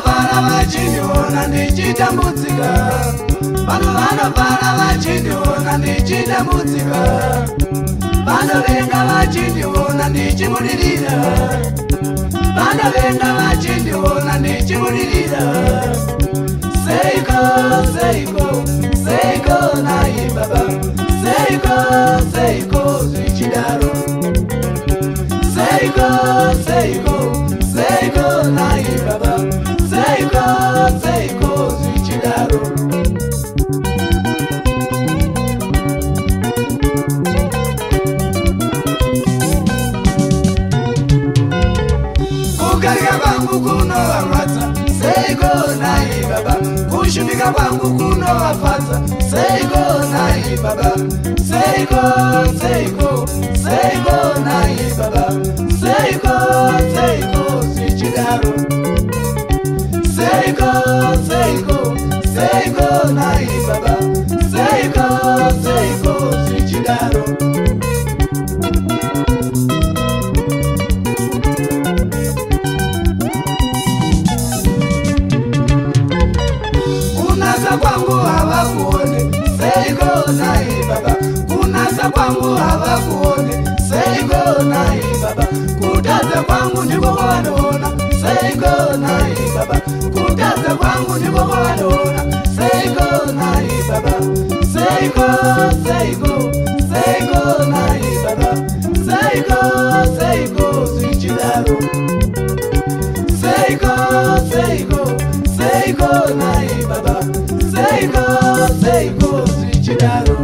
vanofara vachiniona ndichitambudzika, vanhu vanofara vachiniona ndichitambudzika, vanovenga vachiniona ndichibudirira, vanovenga vachiniona ndichibudirira. Seiko, seiko, seiko nai baba, seiko, seiko zvichidaro. Seiko, seiko, seiko nai baba, seiko, seiko zvichidaro. Kugarika kwangu kunorwadza, seiko nai baba, kushumika kwangu kunovafadza, seiko nai baba, seiko, seiko, seiko nai baba, seiko, seiko zvichidaro. Seiko, seiko, seiko nai baba, seiko, seiko zvichidaro. Kunasa kwangu havakuone, seiko nai baba, kunasa kwangu havakuone, seiko nai baba, kutadza kwangu ndiko kwavanoona, seiko nai baba, kutadza kwangu ndiko kwavanoona, seiko nai baba, seiko, seiko, seiko nai baba, seiko, seiko zvichidaro. Seiko, seiko, seiko nai baba, seiko, seiko zvichidaro.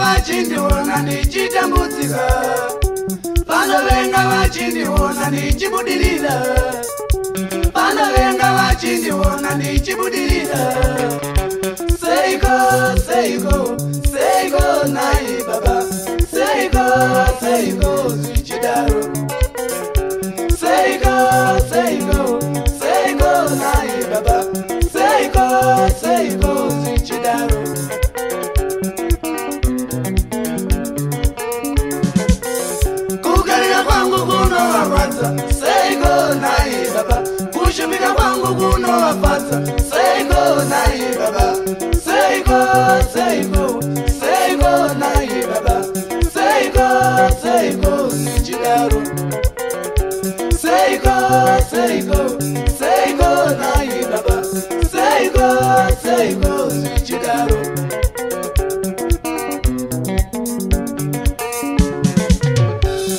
vachiniona nichitambudzika, vanovenga vachiniona nichibudirira, vanovenga vachiniona nichibudirira. Seiko, seiko, seiko nai baba, seiko, seiko zvichidaro. seiko zichidaro. Kugarira kwangu kuno wafadza seiko nai baba. Kushumika kwangu kuno wafadza seiko nai baba. Seiko, seiko, seiko nai baba. Seiko, seiko zichidaro. Seiko, seiko, seiko nai baba. Seiko, seiko zichidaro.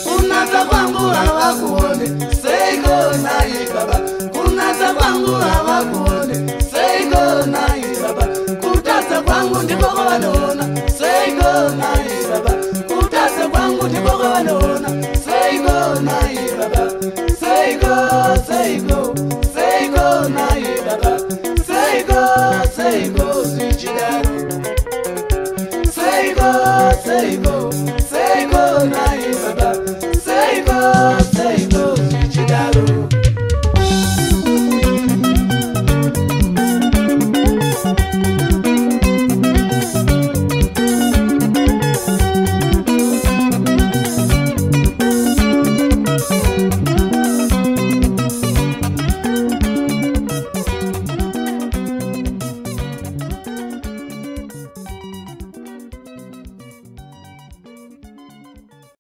Kunatsa kwangu hawakuone seiko nai baba. Kunatsa kwangu hawakuone seiko nai baba. Kutatsa kwangu ndiko kwavanoona seiko nai